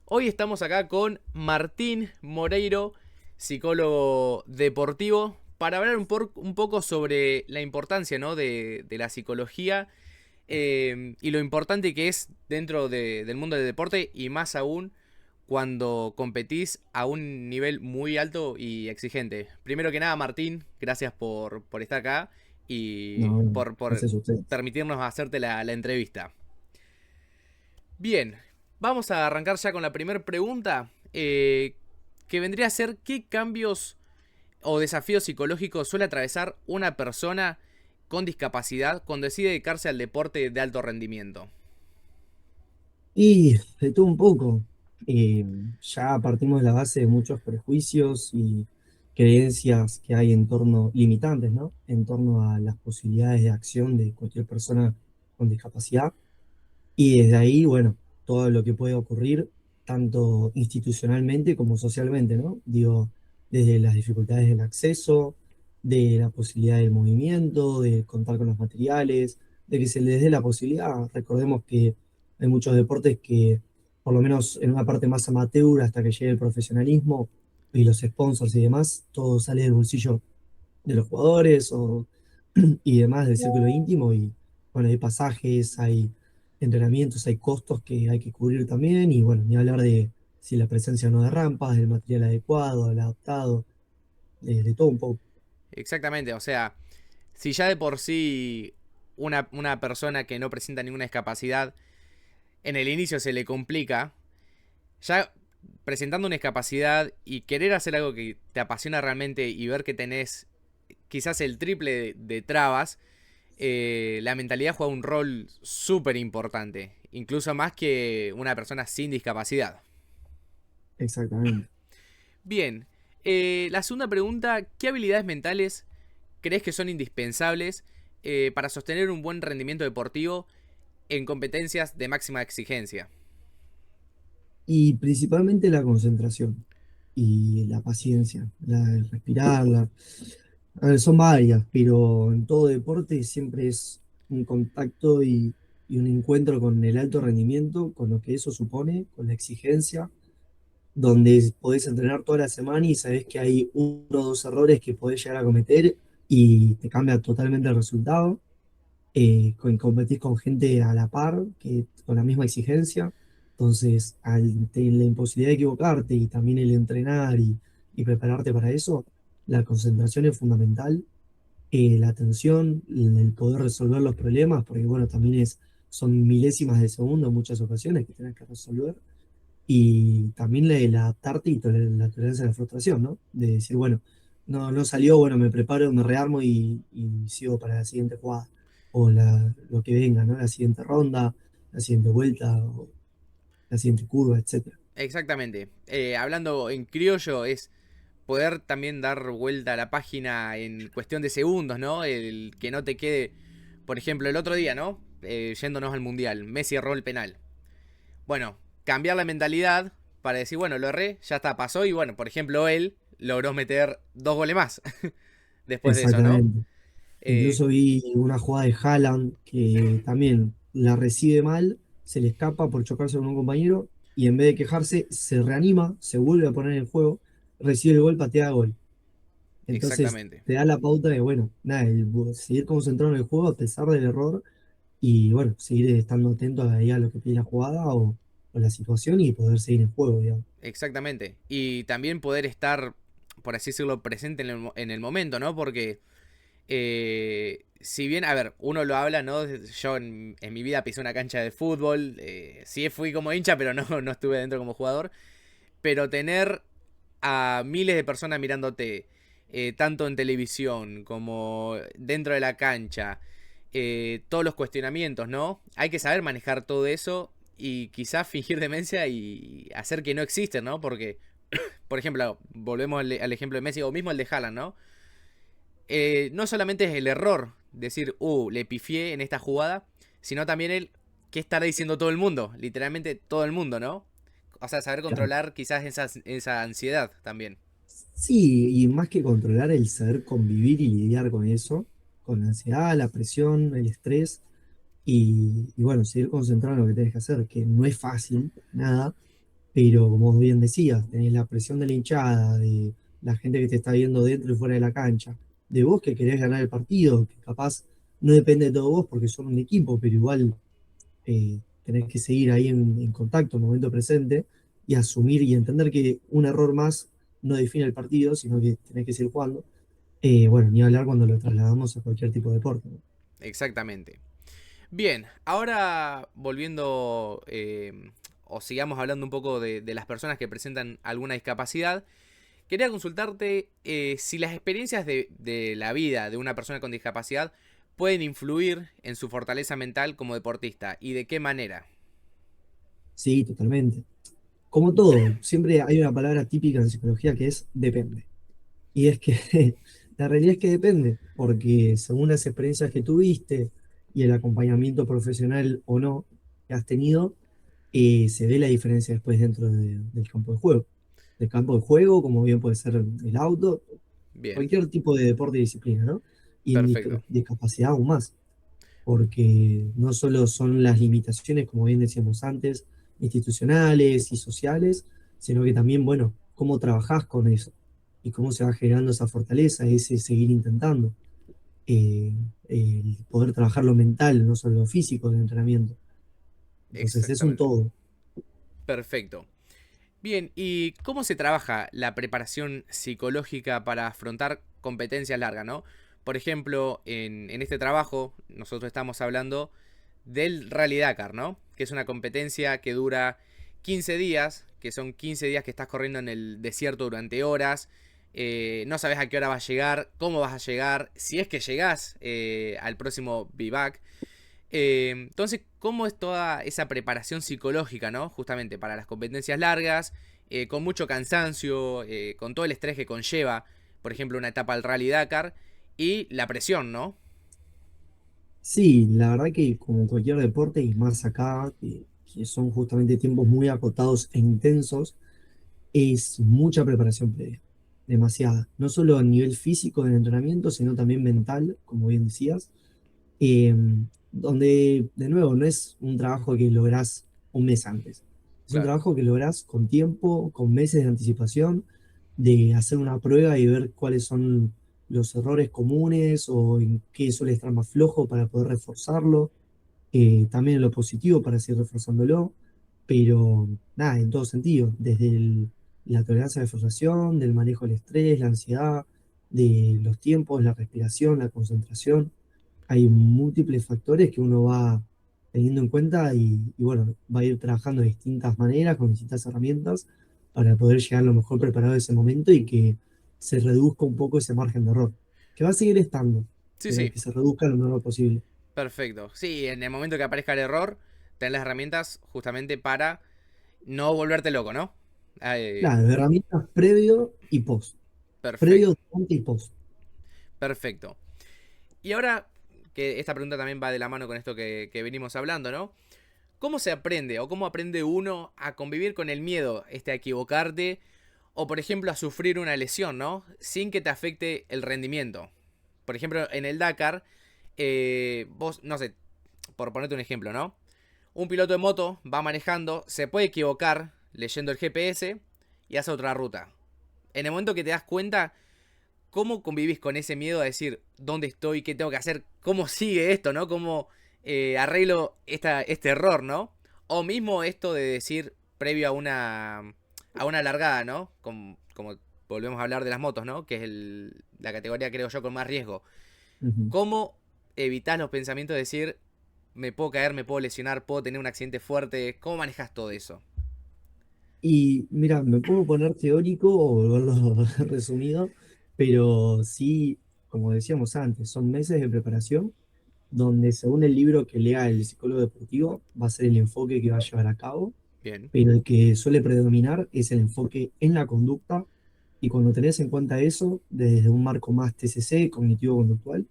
Hoy estamos acá con Martín Moreiro, psicólogo deportivo, para hablar un poco sobre la importancia, ¿no? de la psicología y lo importante que es dentro del mundo del deporte y más aún cuando competís a un nivel muy alto y exigente. Primero que nada, Martín, gracias por estar acá y No, no, por gracias a ustedes. permitirnos hacerte la entrevista. Bien, vamos a arrancar ya con la primera pregunta, que vendría a ser qué cambios o desafíos psicológicos suele atravesar una persona con discapacidad cuando decide dedicarse al deporte de alto rendimiento. Y de todo un poco, eh, ya partimos de la base de muchos prejuicios y creencias que hay en torno, limitantes, ¿no? En torno a las posibilidades de acción de cualquier persona con discapacidad. Y desde ahí, bueno, todo lo que puede ocurrir, tanto institucionalmente como socialmente, ¿no? Digo, desde las dificultades del acceso, de la posibilidad del movimiento, de contar con los materiales, de que se les dé la posibilidad. Recordemos que hay muchos deportes que, por lo menos en una parte más amateur, hasta que llegue el profesionalismo y los sponsors y demás, todo sale del bolsillo de los jugadores y demás del círculo íntimo. Y bueno, hay pasajes, hay entrenamientos, hay costos que hay que cubrir también. Y bueno, ni hablar de si la presencia o no de rampas, del material adecuado, el adaptado, de todo un poco. Exactamente, o sea, si ya de por sí una persona que no presenta ninguna discapacidad en el inicio se le complica, ya presentando una discapacidad y querer hacer algo que te apasiona realmente y ver que tenés quizás el triple de trabas, la mentalidad juega un rol súper importante, incluso más que una persona sin discapacidad. Exactamente. Bien, la segunda pregunta, ¿qué habilidades mentales crees que son indispensables para sostener un buen rendimiento deportivo en competencias de máxima exigencia? Y principalmente la concentración y la paciencia, el respirarla. A ver, son varias, pero en todo deporte siempre es un contacto y un encuentro con el alto rendimiento, con lo que eso supone, con la exigencia, donde podés entrenar toda la semana y sabés que hay uno o dos errores que podés llegar a cometer y te cambia totalmente el resultado. Competís con gente a la par, que, con la misma exigencia. Entonces, al tener la imposibilidad de equivocarte y también el entrenar y prepararte para eso, la concentración es fundamental, la atención, el poder resolver los problemas, porque bueno, también son milésimas de segundo en muchas ocasiones que tenés que resolver. Y también el adaptarte y la tolerancia a la frustración, ¿no? De decir, bueno, no salió, bueno, me preparo, me rearmo y sigo para la siguiente jugada. O lo que venga, ¿no? La siguiente ronda, la siguiente vuelta, o la siguiente curva, etcétera. Exactamente. Hablando en criollo, es poder también dar vuelta a la página en cuestión de segundos, ¿no? El que no te quede, por ejemplo, el otro día, ¿no? Yéndonos al Mundial, Messi erró el penal. Bueno, cambiar la mentalidad para decir, bueno, lo erré, ya está, pasó y bueno, por ejemplo, él logró meter dos goles más después de eso, ¿no? Exactamente. Eh, Incluso vi una jugada de Haaland que también la recibe mal, se le escapa por chocarse con un compañero y en vez de quejarse, se reanima, se vuelve a poner en el juego, recibe el gol, patea gol. Entonces exactamente. te da la pauta de, bueno, nada, seguir concentrado en el juego a pesar del error y, bueno, seguir estando atento ahí a lo que pide la jugada o la situación y poder seguir en juego, digamos. Exactamente. Y también poder estar, por así decirlo, presente en el momento, ¿no? Porque si bien, a ver, uno lo habla, ¿no? Yo en mi vida pisé una cancha de fútbol, sí fui como hincha, pero no, no estuve dentro como jugador. Pero tener a miles de personas mirándote, tanto en televisión como dentro de la cancha, todos los cuestionamientos, ¿no? Hay que saber manejar todo eso y quizás fingir demencia y hacer que no existen, ¿no? Porque, por ejemplo, volvemos al ejemplo de Messi o mismo el de Haaland, ¿no? No solamente es el error, decir, le pifié en esta jugada, sino también el qué estará diciendo todo el mundo, literalmente todo el mundo, ¿no? O sea, saber Claro. controlar quizás esa ansiedad también. Sí, y más que controlar, el saber convivir y lidiar con eso, con la ansiedad, la presión, el estrés, y bueno, seguir concentrado en lo que tienes que hacer, que no es fácil, nada, pero como bien decías, tenés la presión de la hinchada, de la gente que te está viendo dentro y fuera de la cancha, de vos que querés ganar el partido, que capaz no depende de todo vos porque son un equipo, pero igual tenés que seguir ahí en contacto, en el momento presente, y asumir y entender que un error más no define el partido, sino que tenés que seguir jugando. Bueno, ni hablar cuando lo trasladamos a cualquier tipo de deporte, ¿no? Exactamente. Bien, ahora volviendo o sigamos hablando un poco de las personas que presentan alguna discapacidad, quería consultarte si las experiencias de la vida de una persona con discapacidad pueden influir en su fortaleza mental como deportista y de qué manera. Sí, totalmente. Como todo, siempre hay una palabra típica en psicología que es depende. Y es que la realidad es que depende, porque según las experiencias que tuviste y el acompañamiento profesional o no que has tenido, se ve la diferencia después dentro del campo de juego. Del campo de juego, como bien puede ser el auto, Bien, cualquier tipo de deporte y disciplina, ¿no? Y en perfecto. discapacidad aún más, porque no solo son las limitaciones, como bien decíamos antes, institucionales y sociales, sino que también, bueno, cómo trabajás con eso y cómo se va generando esa fortaleza, ese seguir intentando, eh, el poder trabajar lo mental, no solo lo físico del entrenamiento. Entonces es un Exactamente. todo. Perfecto. Bien, ¿y cómo se trabaja la preparación psicológica para afrontar competencias largas, ¿no? Por ejemplo, en este trabajo nosotros estamos hablando del Rally Dakar, ¿no? Que es una competencia que dura 15 días, que son 15 días que estás corriendo en el desierto durante horas, no sabes a qué hora vas a llegar, cómo vas a llegar, si es que llegás al próximo vivac. Entonces, ¿cómo es toda esa preparación psicológica, ¿no? Justamente para las competencias largas, con mucho cansancio, con todo el estrés que conlleva, por ejemplo, una etapa al Rally Dakar, y la presión, ¿no? Sí, la verdad que como cualquier deporte, y más acá, que son justamente tiempos muy acotados e intensos, es mucha preparación previa, demasiada. No solo a nivel físico del entrenamiento, sino también mental, como bien decías, eh, donde, de nuevo, no es un trabajo que lográs un mes antes. Es un Claro, trabajo que lográs con tiempo, con meses de anticipación, de hacer una prueba y ver cuáles son los errores comunes o en qué suele estar más flojo para poder reforzarlo, también en lo positivo para seguir reforzándolo, pero nada, en todo sentido, desde la tolerancia a la frustración, del manejo del estrés, la ansiedad, de los tiempos, la respiración, la concentración. Hay múltiples factores que uno va teniendo en cuenta y bueno, va a ir trabajando de distintas maneras, con distintas herramientas, para poder llegar lo mejor preparado a ese momento y que se reduzca un poco ese margen de error, que va a seguir estando, sí, pero sí, que se reduzca lo menor posible. perfecto. Sí, en el momento que aparezca el error, ten las herramientas justamente para no volverte loco, ¿no? Eh, Claro, herramientas previo y post. Previo, perfecto, durante y post. perfecto. Y ahora que esta pregunta también va de la mano con esto que venimos hablando, ¿no? ¿Cómo se aprende o cómo aprende uno a convivir con el miedo, a equivocarte o por ejemplo a sufrir una lesión, ¿no? Sin que te afecte el rendimiento. Por ejemplo, en el Dakar, vos, no sé, por ponerte un ejemplo, ¿no? Un piloto de moto va manejando, se puede equivocar leyendo el GPS y hace otra ruta. En el momento que te das cuenta, ¿cómo convivís con ese miedo a decir dónde estoy, qué tengo que hacer, cómo sigue esto, ¿no? ¿Cómo arreglo este error, ¿no? O mismo esto de decir previo a una largada, ¿no? Como volvemos a hablar de las motos, ¿no? Que es la categoría, creo yo, con más riesgo. Ujú. ¿Cómo evitas los pensamientos de decir me puedo caer, me puedo lesionar, puedo tener un accidente fuerte? ¿Cómo manejas todo eso? Y mira, me puedo poner teórico o volverlo resumido, pero sí, como decíamos antes, son meses de preparación donde según el libro que lea el psicólogo deportivo va a ser el enfoque que va a llevar a cabo, Bien, pero el que suele predominar es el enfoque en la conducta y cuando tenés en cuenta eso, desde un marco más TCC, cognitivo-conductual,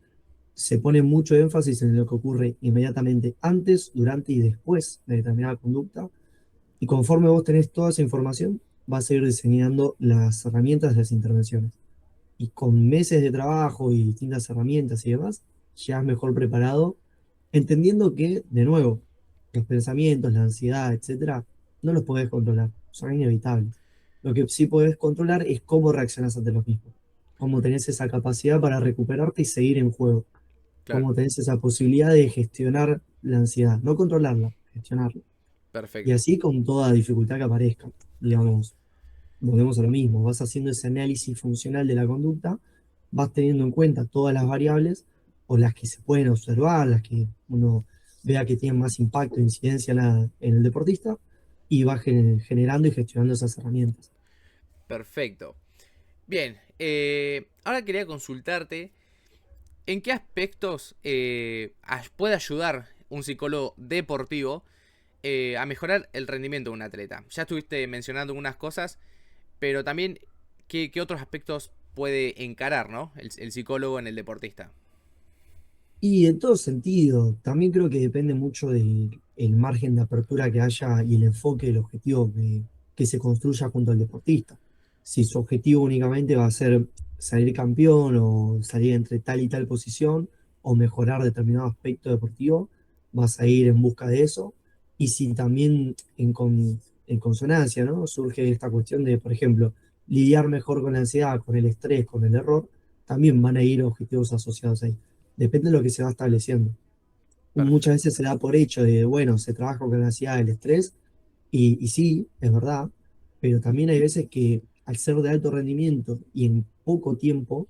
se pone mucho énfasis en lo que ocurre inmediatamente antes, durante y después de determinada conducta. Y conforme vos tenés toda esa información, vas a ir diseñando las herramientas de las intervenciones. Y con meses de trabajo y distintas herramientas y demás, ya has mejor preparado, entendiendo que, de nuevo, los pensamientos, la ansiedad, etcétera, no los podés controlar. son inevitables. Lo que sí puedes controlar es cómo reaccionas ante los mismos, cómo tenés esa capacidad para recuperarte y seguir en juego, Claro, cómo tenés esa posibilidad de gestionar la ansiedad, no controlarla, gestionarla. Y perfecto. así con toda dificultad que aparezca, digamos, volvemos a lo mismo, vas haciendo ese análisis funcional de la conducta, vas teniendo en cuenta todas las variables o las que se pueden observar, las que uno vea que tienen más impacto e incidencia en el deportista, y vas generando y gestionando esas herramientas. Perfecto. Bien, ahora quería consultarte en qué aspectos puede ayudar un psicólogo deportivo a mejorar el rendimiento de un atleta. Ya estuviste mencionando algunas cosas, pero también qué otros aspectos puede encarar, ¿no? El psicólogo en el deportista. Y en todo sentido, también creo que depende mucho del el margen de apertura que haya y el enfoque del objetivo que se construya junto al deportista. Si su objetivo únicamente va a ser salir campeón o salir entre tal y tal posición o mejorar determinado aspecto deportivo, vas a ir en busca de eso. Y si también en consonancia, ¿no? Surge esta cuestión de, por ejemplo, lidiar mejor con la ansiedad, con el estrés, con el error, también van a ir objetivos asociados ahí. Depende de lo que se va estableciendo. Muchas Perfecto, veces se da por hecho de, bueno, se trabaja con la ansiedad, el estrés, y sí, es verdad, pero también hay veces que al ser de alto rendimiento y en poco tiempo,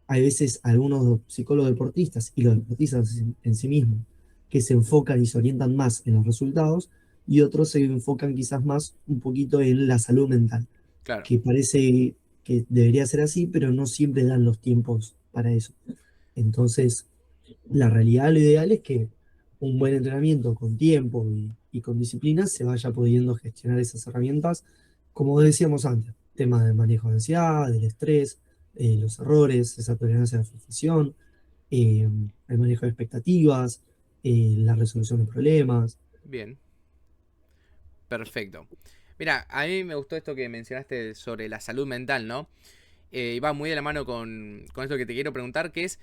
hay veces algunos psicólogos deportistas y los deportistas en sí mismos que se enfocan y se orientan más en los resultados y otros se enfocan quizás más un poquito en la salud mental, claro, que parece que debería ser así, pero no siempre dan los tiempos para eso. Entonces, la realidad, lo ideal es que un buen entrenamiento con tiempo y con disciplina se vaya pudiendo gestionar esas herramientas, como decíamos antes, temas de manejo de ansiedad, del estrés, los errores, esa tolerancia a la frustración, eh, el manejo de expectativas, la resolución de problemas. bien, perfecto. Mira, a mí me gustó esto que mencionaste sobre la salud mental, ¿no? Y va muy de la mano con esto que te quiero preguntar, que es,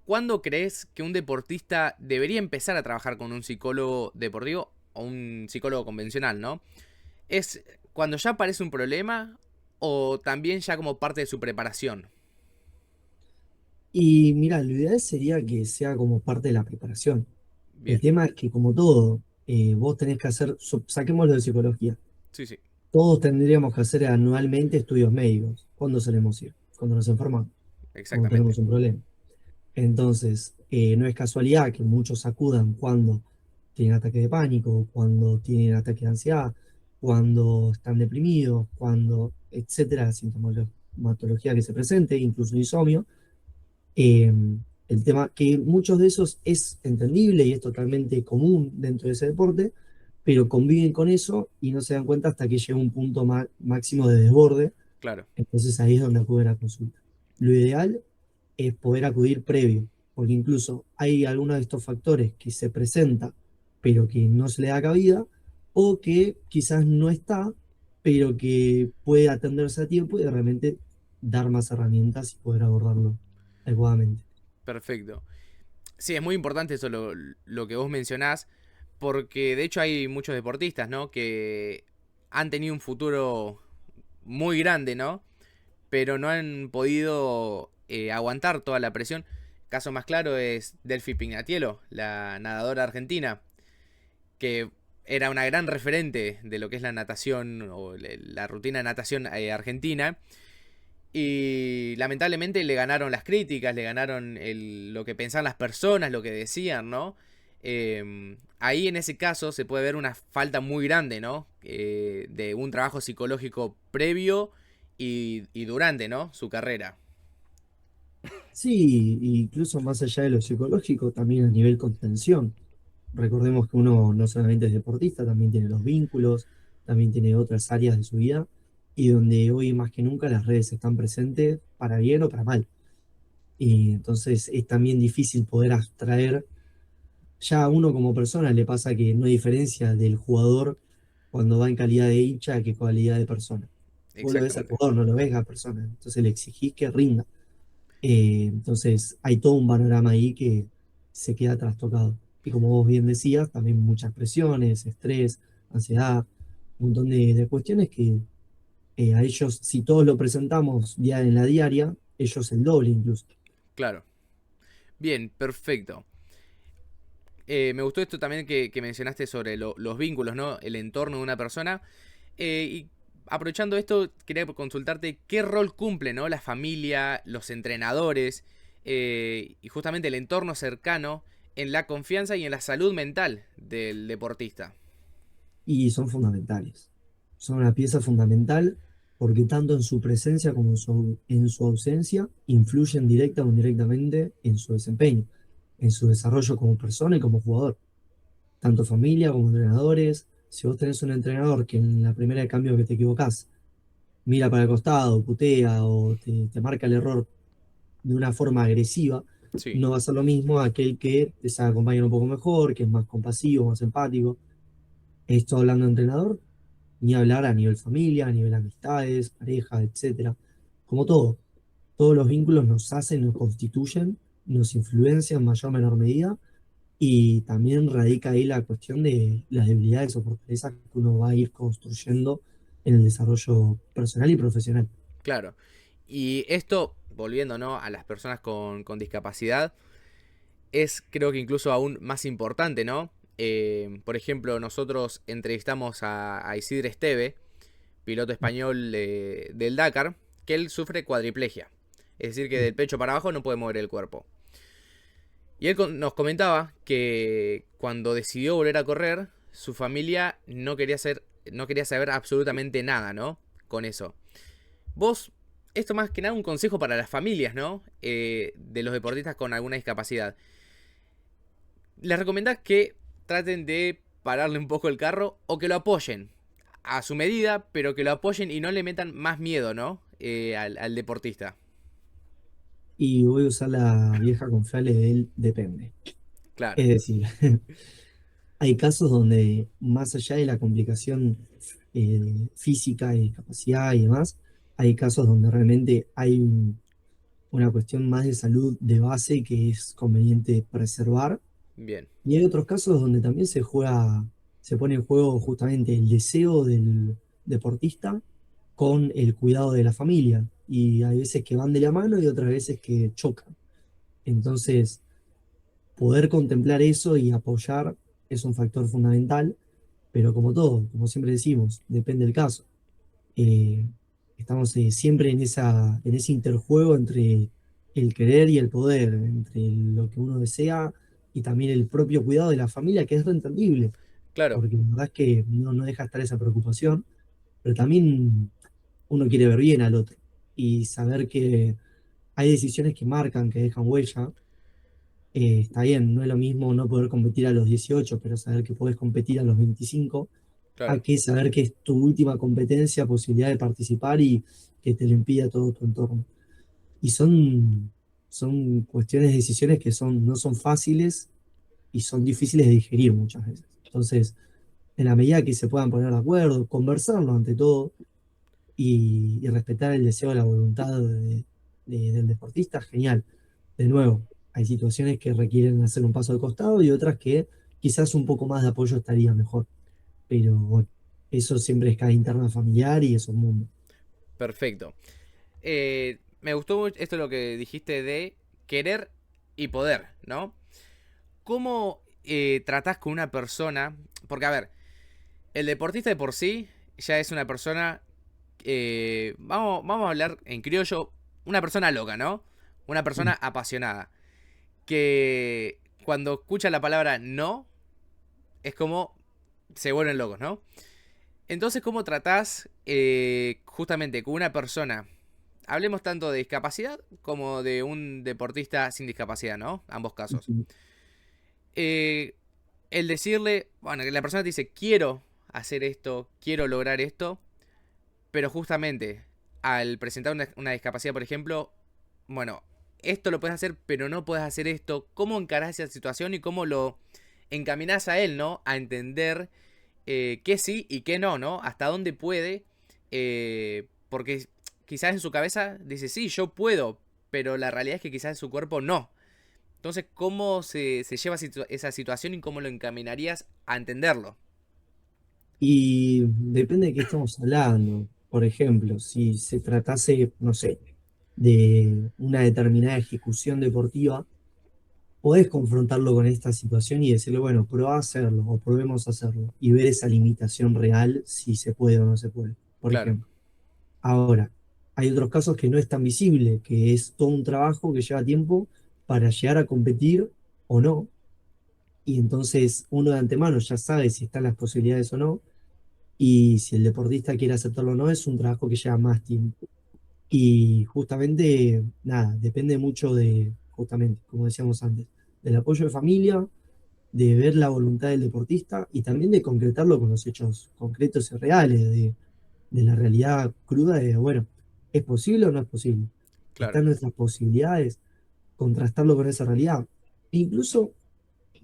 ¿cuándo crees que un deportista debería empezar a trabajar con un psicólogo deportivo o un psicólogo convencional, ¿no? ¿Es cuando ya aparece un problema o también ya como parte de su preparación? Y mira, lo ideal sería que sea como parte de la preparación. El Bien, tema es que como todo, vos tenés que hacer, saquémoslo de psicología. sí, sí, Todos tendríamos que hacer anualmente estudios médicos. ¿Cuándo solemos ir? Cuando nos enfermamos, cuando exactamente. tenemos un problema. Entonces, no es casualidad que muchos acudan cuando tienen ataque de pánico, cuando tienen ataque de ansiedad, cuando están deprimidos, cuando, etcétera, la sintomatología que se presente, incluso insomnio. Eh, el tema que muchos de esos es entendible y es totalmente común dentro de ese deporte, pero conviven con eso y no se dan cuenta hasta que llega un punto máximo de desborde, Claro, entonces ahí es donde acuden a consulta. Lo ideal es poder acudir previo, porque incluso hay algunos de estos factores que se presenta, pero que no se le da cabida, o que quizás no está, pero que puede atenderse a tiempo y realmente dar más herramientas y poder abordarlo adecuadamente. perfecto. Sí, es muy importante eso lo que vos mencionás, porque de hecho hay muchos deportistas, ¿no? Que han tenido un futuro muy grande, ¿no? Pero no han podido aguantar toda la presión. Caso más claro es Delphi Pignatielo, la nadadora argentina, que era una gran referente de lo que es la natación o la rutina de natación argentina. Y lamentablemente le ganaron las críticas, le ganaron lo que pensaban las personas, lo que decían, ¿no? Ahí en ese caso se puede ver una falta muy grande, ¿no? De un trabajo psicológico previo y durante, ¿no? Su carrera. Sí, incluso más allá de lo psicológico, también a nivel contención. Recordemos que uno no solamente es deportista, también tiene los vínculos, también tiene otras áreas de su vida, y donde hoy más que nunca las redes están presentes para bien o para mal. Y entonces es también difícil poder abstraer, ya a uno como persona le pasa que no hay diferencia del jugador cuando va en calidad de hincha que calidad de persona. Vos lo ves al Exactamente. jugador, no lo ves a la persona, entonces le exigís que rinda. Entonces hay todo un panorama ahí que se queda trastocado. Y como vos bien decías, también muchas presiones, estrés, ansiedad. un montón de cuestiones que a ellos, si todos lo presentamos en la diaria, ellos el doble incluso. Claro. Bien, perfecto. Me gustó esto también que mencionaste sobre los vínculos, ¿no? El entorno de una persona. Y aprovechando esto, quería consultarte qué rol cumple, ¿no? La familia, los entrenadores y justamente el entorno cercano en la confianza y en la salud mental del deportista. Y son fundamentales. Son una pieza fundamental porque tanto en su presencia como en su ausencia influyen directa o indirectamente en su desempeño, en su desarrollo como persona y como jugador. Tanto familia como entrenadores. Si vos tenés un entrenador que en la primera de cambio que te equivocás, mira para el costado, putea o te marca el error de una forma agresiva, Sí, no va a ser lo mismo a aquel que te sabe acompañar un poco mejor, que es más compasivo, más empático. Esto hablando de entrenador, ni hablar a nivel familia, a nivel amistades, pareja, etcétera. Como todo, todos los vínculos nos hacen, nos constituyen, nos influencian en mayor o menor medida, y también radica ahí la cuestión de las debilidades o fortalezas que uno va a ir construyendo en el desarrollo personal y profesional. claro. Y esto, volviendo, ¿no? A las personas con discapacidad, es creo que incluso aún más importante, ¿no? Por ejemplo, nosotros entrevistamos a Isidre Esteve, piloto español del Dakar, que él sufre cuadriplegia. Es decir, que del pecho para abajo no puede mover el cuerpo. Y él nos comentaba que cuando decidió volver a correr, su familia no quería saber absolutamente nada, ¿no? Con eso. Vos, esto más que nada un consejo para las familias, ¿no? De los deportistas con alguna discapacidad. Les recomendás que traten de pararle un poco el carro o que lo apoyen a su medida, pero que lo apoyen y no le metan más miedo, ¿no? Al deportista. Y voy a usar la vieja confiable de él, depende. Claro, Es decir, hay casos donde más allá de la complicación física y discapacidad y demás, hay casos donde realmente hay una cuestión más de salud de base que es conveniente preservar. bien, Y hay otros casos donde también se pone en juego justamente el deseo del deportista con el cuidado de la familia. Y hay veces que van de la mano y otras veces que chocan. Entonces, poder contemplar eso y apoyar es un factor fundamental, pero como todo, como siempre decimos, depende del caso. Eh, Estamos siempre en ese interjuego entre el querer y el poder, entre lo que uno desea y también el propio cuidado de la familia, que es reentendible, claro, porque la verdad es que no deja estar esa preocupación, pero también uno quiere ver bien al otro y saber que hay decisiones que marcan, que dejan huella. Está bien, no es lo mismo no poder competir a los 18, pero saber que puedes competir a los 25, a claro, que saber que es tu última competencia, posibilidad de participar y que te lo impida todo tu entorno. Y son cuestiones, decisiones que no son fáciles y son difíciles de digerir muchas veces. Entonces, en la medida que se puedan poner de acuerdo, conversarlo ante todo y respetar el deseo, la voluntad del deportista, genial. De nuevo, hay situaciones que requieren hacer un paso al costado y otras que quizás un poco más de apoyo estaría mejor. Pero bueno, eso siempre es cada interna familiar y es un mundo. perfecto. Me gustó mucho esto lo que dijiste de querer y poder, ¿no? ¿Cómo tratás con una persona? Porque, a ver, el deportista de por sí ya es una persona, vamos a hablar en criollo, una persona loca, ¿no? Una persona Mm. apasionada. Que cuando escucha la palabra no, es como se vuelven locos, ¿no? Entonces, ¿cómo tratás justamente con una persona? Hablemos tanto de discapacidad como de un deportista sin discapacidad, ¿no? Ambos casos. Ujú. Eh, el decirle, bueno, que la persona te dice, quiero hacer esto, quiero lograr esto, pero justamente al presentar una discapacidad, por ejemplo, bueno, esto lo puedes hacer, pero no puedes hacer esto. ¿Cómo encarás esa situación y cómo lo encaminás a él, ¿no? A entender qué sí y qué no, ¿no? Hasta dónde puede. Porque quizás en su cabeza dice, sí, yo puedo, pero la realidad es que quizás en su cuerpo no. Entonces, ¿cómo se lleva esa situación y cómo lo encaminarías a entenderlo? Y depende de qué estamos hablando. Por ejemplo, si se tratase, no sé, de una determinada ejecución deportiva, podés confrontarlo con esta situación y decirle, bueno, probá a hacerlo o probemos a hacerlo y ver esa limitación real si se puede o no se puede, por Claro, ejemplo. Ahora, hay otros casos que no es tan visible, que es todo un trabajo que lleva tiempo para llegar a competir o no, y entonces uno de antemano ya sabe si están las posibilidades o no, y si el deportista quiere aceptarlo o no, es un trabajo que lleva más tiempo. Y justamente, nada, depende mucho de, justamente, como decíamos antes, del apoyo de familia, de ver la voluntad del deportista y también de concretarlo con los hechos concretos y reales, de la realidad cruda de, bueno, ¿es posible o no es posible? claro, ¿Están nuestras posibilidades? Contrastarlo con esa realidad. E incluso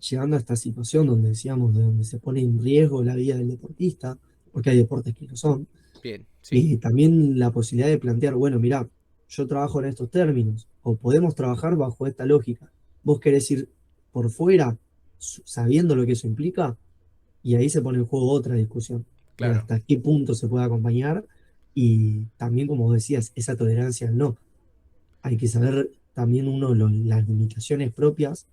llegando a esta situación donde decíamos, de donde se pone en riesgo la vida del deportista, porque hay deportes que lo son, bien, sí, y también la posibilidad de plantear, bueno, mirá, yo trabajo en estos términos, o podemos trabajar bajo esta lógica. Vos querés ir por fuera, sabiendo lo que eso implica, y ahí se pone en juego otra discusión, de claro, hasta qué punto se puede acompañar, y también, como decías, esa tolerancia al no. Hay que saber también uno las limitaciones propias,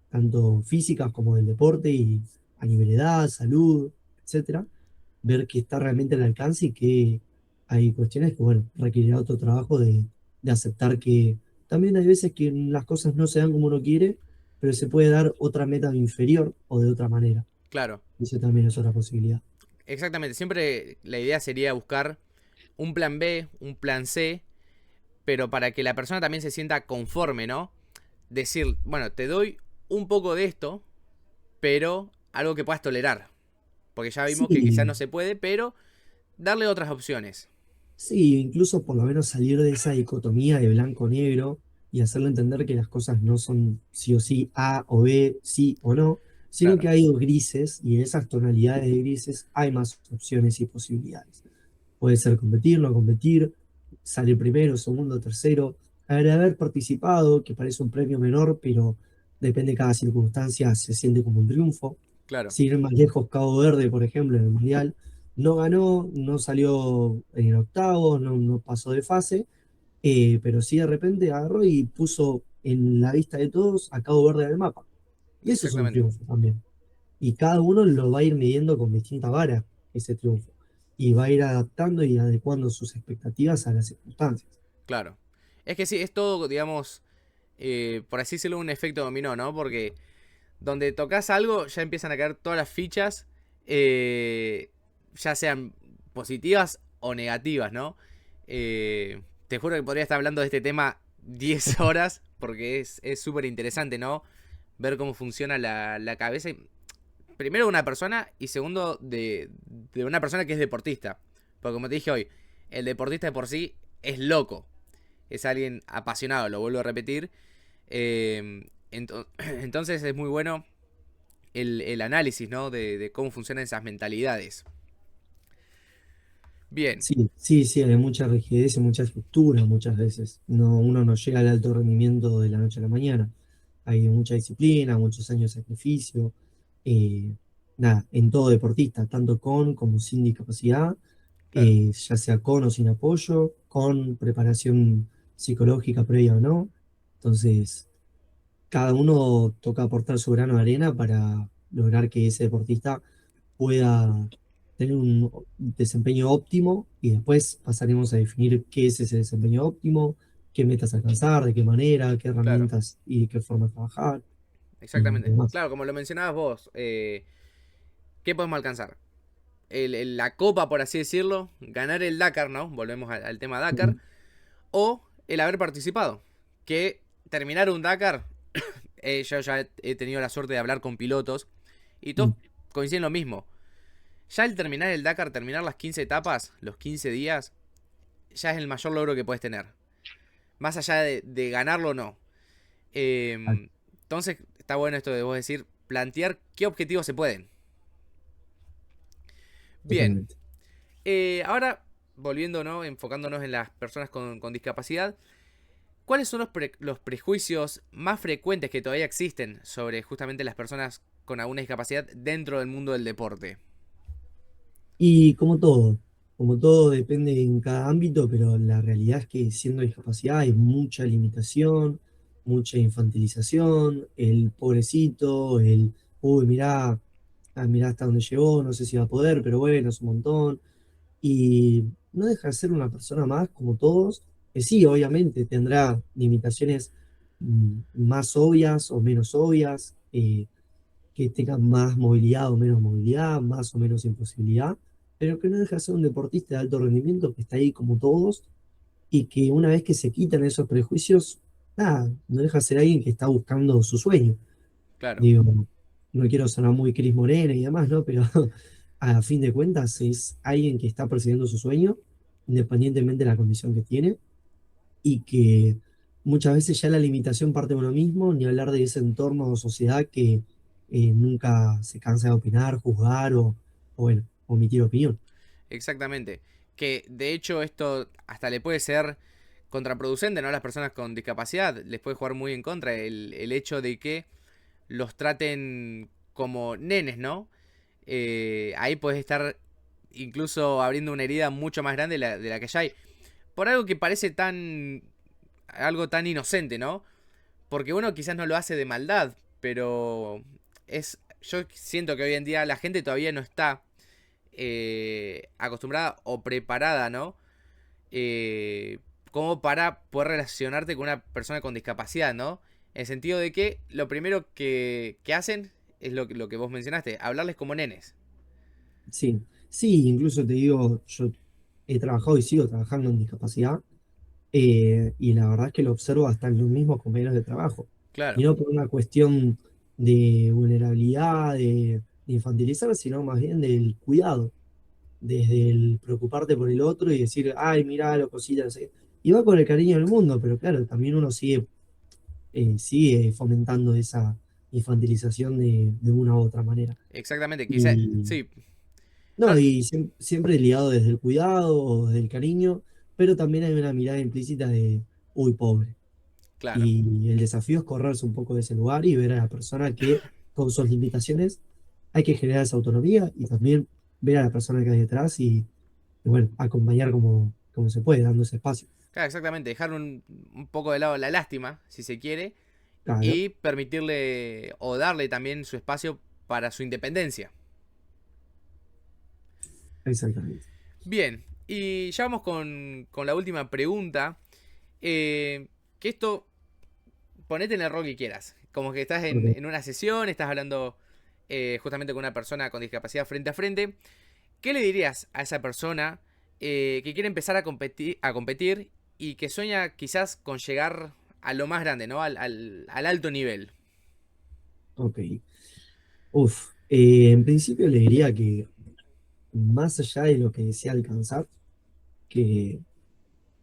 tanto físicas como del deporte, y a nivel de edad, salud, etcétera, ver que está realmente al alcance y que hay cuestiones que, bueno, requerirá otro trabajo de aceptar que también hay veces que las cosas no se dan como uno quiere, pero se puede dar otra meta inferior o de otra manera. claro. Eso también es otra posibilidad. Exactamente, siempre la idea sería buscar un plan B, un plan C, pero para que la persona también se sienta conforme, ¿no? Decir, bueno, te doy un poco de esto, pero algo que puedas tolerar. Porque ya vimos que quizás Sí, no se puede, pero darle otras opciones. sí, incluso por lo menos salir de esa dicotomía de blanco-negro y hacerle entender que las cosas no son sí o sí A o B, sí o no, sino Claro, que hay grises y en esas tonalidades de grises hay más opciones y posibilidades. Puede ser competir, no competir, salir primero, segundo, tercero, haber participado, que parece un premio menor, pero depende de cada circunstancia, se siente como un triunfo. claro, Sin ir más lejos, Cabo Verde, por ejemplo, en el Mundial, no ganó, no salió en octavos, no pasó de fase, pero sí de repente agarró y puso en la vista de todos a Cabo Verde en el mapa. Y eso es un exactamente. triunfo también. Y cada uno lo va a ir midiendo con distinta vara, ese triunfo. Y va a ir adaptando y adecuando sus expectativas a las circunstancias. Claro. Es que sí, es todo, digamos, por así decirlo, un efecto dominó, ¿no? Porque donde tocas algo ya empiezan a caer todas las fichas, ya sean positivas o negativas, ¿no? Te juro que podría estar hablando de este tema 10 horas porque es súper interesante, ¿no? Ver cómo funciona la cabeza, primero de una persona y segundo de una persona que es deportista. Porque como te dije hoy, el deportista de por sí es loco, es alguien apasionado, lo vuelvo a repetir. Entonces es muy bueno el análisis, ¿no? De cómo funcionan esas mentalidades. Bien, Sí, sí, sí, hay mucha rigidez y mucha estructura muchas veces. No, uno no llega al alto rendimiento de la noche a la mañana. Hay mucha disciplina, muchos años de sacrificio. eh, Nada, en todo deportista, tanto con como sin discapacidad, claro, ya sea con o sin apoyo, con preparación psicológica previa o no. Entonces, cada uno toca aportar su grano de arena para lograr que ese deportista pueda tener un desempeño óptimo y después pasaremos a definir qué es ese desempeño óptimo, qué metas alcanzar, de qué manera, qué claro, herramientas y de qué forma trabajar y exactamente. demás. Claro, como lo mencionabas vos, ¿qué podemos alcanzar? La copa, por así decirlo, ganar el Dakar, ¿no? Volvemos al tema Dakar. Mm, O el haber participado. Que terminar un Dakar, yo ya he tenido la suerte de hablar con pilotos y todos mm, coinciden lo mismo. Ya el terminar el Dakar, terminar las 15 etapas, los 15 días, ya es el mayor logro que puedes tener. Más allá de ganarlo o no. ah, Entonces, está bueno esto de vos decir, plantear qué objetivos se pueden. Bien, totalmente. ahora, volviendo, ¿no? Enfocándonos en las personas con discapacidad, ¿cuáles son los prejuicios más frecuentes que todavía existen sobre justamente las personas con alguna discapacidad dentro del mundo del deporte? Y como todo depende en cada ámbito, pero la realidad es que siendo discapacidad hay mucha limitación, mucha infantilización, el pobrecito, uy, mirá, mirá hasta dónde llegó, no sé si va a poder, pero bueno, es un montón. Y no deja de ser una persona más, como todos, que sí, obviamente tendrá limitaciones más obvias o menos obvias, que tengan más movilidad o menos movilidad, más o menos imposibilidad, pero que no deja de ser un deportista de alto rendimiento que está ahí como todos y que una vez que se quitan esos prejuicios, nada, no deja de ser alguien que está buscando su sueño. Claro. Digo, no quiero sonar muy Cris Morena y demás, ¿no? Pero a fin de cuentas es alguien que está persiguiendo su sueño, independientemente de la condición que tiene, y que muchas veces ya la limitación parte de uno mismo, ni hablar de ese entorno o sociedad que nunca se cansa de opinar, juzgar o bueno, omitir opinión. Exactamente. Que de hecho esto hasta le puede ser contraproducente, ¿no? A las personas con discapacidad. Les puede jugar muy en contra el hecho de que los traten como nenes, ¿no? Ahí puedes estar incluso abriendo una herida mucho más grande de la que ya hay. Por algo que parece tan... algo tan inocente, ¿no? Porque uno quizás no lo hace de maldad, pero es... Yo siento que hoy en día la gente todavía no está acostumbrada o preparada, ¿no? Eh, Como para poder relacionarte con una persona con discapacidad, ¿no? En el sentido de que lo primero que hacen es lo que vos mencionaste, hablarles como nenes. Sí, sí, incluso te digo, yo he trabajado y sigo trabajando en discapacidad, y la verdad es que lo observo hasta en los mismos compañeros de trabajo. Y Claro, no por una cuestión de vulnerabilidad, de infantilizar, sino más bien del cuidado, desde el preocuparte por el otro y decir, ay, mirá, lo cosita, no sé qué. Y va con el cariño del mundo, pero claro, también uno sigue fomentando esa infantilización de una u otra manera. exactamente, quizás, Y, sí, no, no, y siempre ligado desde el cuidado o desde el cariño, pero también hay una mirada implícita de, uy, pobre. claro, Y el desafío es correrse un poco de ese lugar y ver a la persona que con sus limitaciones hay que generar esa autonomía y también ver a la persona que hay detrás y bueno, acompañar como se puede, dando ese espacio. claro, exactamente, dejar un poco de lado la lástima, si se quiere, Claro, y permitirle o darle también su espacio para su independencia. exactamente. Bien, y ya vamos con la última pregunta. Que esto, ponete en el rol que quieras. Como que estás Ok. en una sesión, estás hablando justamente con una persona con discapacidad frente a frente. ¿Qué le dirías a esa persona que quiere empezar a competir y que sueña quizás con llegar a lo más grande, ¿no? Al alto nivel. Ok. Uf, en principio le diría que más allá de lo que desea alcanzar, que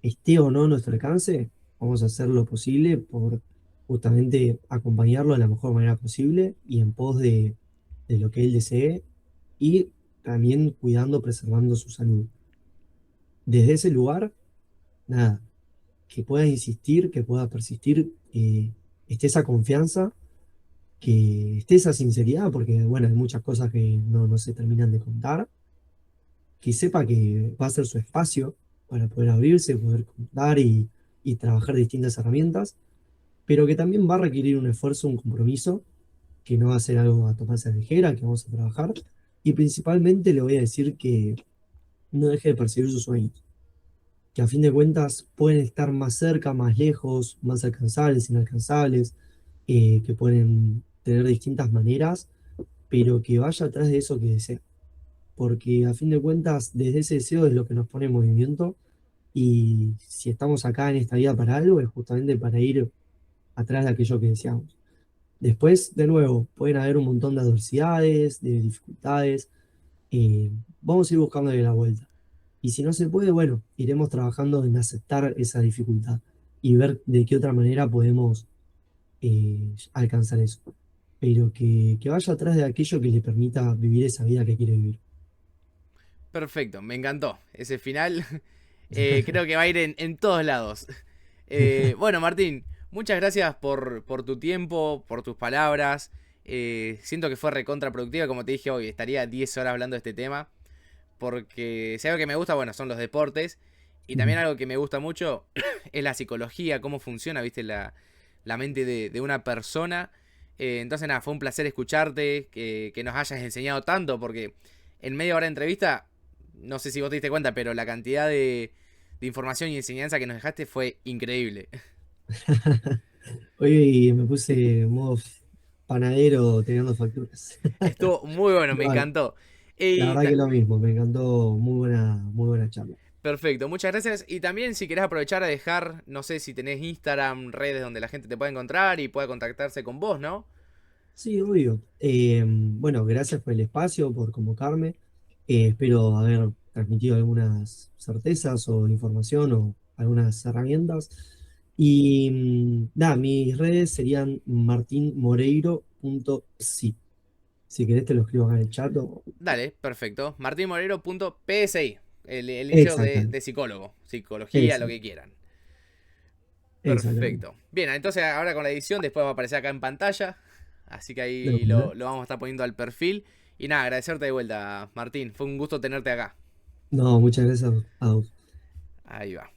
esté o no a nuestro alcance, vamos a hacer lo posible por justamente acompañarlo de la mejor manera posible y en pos de lo que él desee y también cuidando, preservando su salud. Desde ese lugar, nada, que pueda insistir, que pueda persistir, esté esa confianza, que esté esa sinceridad, porque bueno, hay muchas cosas que no se terminan de contar, que sepa que va a ser su espacio para poder abrirse, poder contar y trabajar distintas herramientas, pero que también va a requerir un esfuerzo, un compromiso, que no va a ser algo a tomarse a la ligera, que vamos a trabajar, y principalmente le voy a decir que no deje de perseguir sus sueños, que a fin de cuentas pueden estar más cerca, más lejos, más alcanzables, inalcanzables, que pueden tener distintas maneras, pero que vaya atrás de eso que desea, porque a fin de cuentas desde ese deseo es lo que nos pone en movimiento y si estamos acá en esta vida para algo es justamente para ir atrás de aquello que deseamos. Después, de nuevo, pueden haber un montón de adversidades, de dificultades, vamos a ir buscándole la vuelta. Y si no se puede, bueno, iremos trabajando en aceptar esa dificultad y ver de qué otra manera podemos alcanzar eso. Pero que vaya atrás de aquello que le permita vivir esa vida que quiere vivir. Perfecto, me encantó. Ese final creo que va a ir en todos lados. Bueno, Martín, muchas gracias por tu tiempo, por tus palabras. Siento que fue recontraproduktiva, como te dije hoy, estaría 10 horas hablando de este tema. porque si algo que me gusta, bueno, son los deportes. Y también Ujú. algo que me gusta mucho es la psicología, cómo funciona, viste, la mente de una persona. Entonces, nada, fue un placer escucharte, que nos hayas enseñado tanto, porque en media hora de entrevista, no sé si vos te diste cuenta, pero la cantidad de información y enseñanza que nos dejaste fue increíble. Hoy me puse en modo panadero teniendo facturas. Estuvo muy bueno, me Pero bueno, encantó. la Y verdad que lo mismo, me encantó, muy buena charla. perfecto, muchas gracias. Y también si querés aprovechar a dejar, no sé si tenés Instagram, redes donde la gente te pueda encontrar y pueda contactarse con vos, ¿no? Sí, obvio. Bueno, gracias por el espacio, por convocarme. Espero haber transmitido algunas certezas o información o algunas herramientas. Y nada, mis redes serían martinmoreiro.psi. Si querés te lo escribo acá en el chat o... Dale, perfecto. martinmorero.psi, el liceo Exactamente, de psicólogo, psicología, lo exact- que quieran. exactamente. Perfecto. Bien, entonces ahora con la edición después va a aparecer acá en pantalla. Así que De ahí una. lo vamos a estar poniendo al perfil. Y nada, agradecerte de vuelta, Martín. Fue un gusto tenerte acá. No, muchas gracias a vos. Ahí va.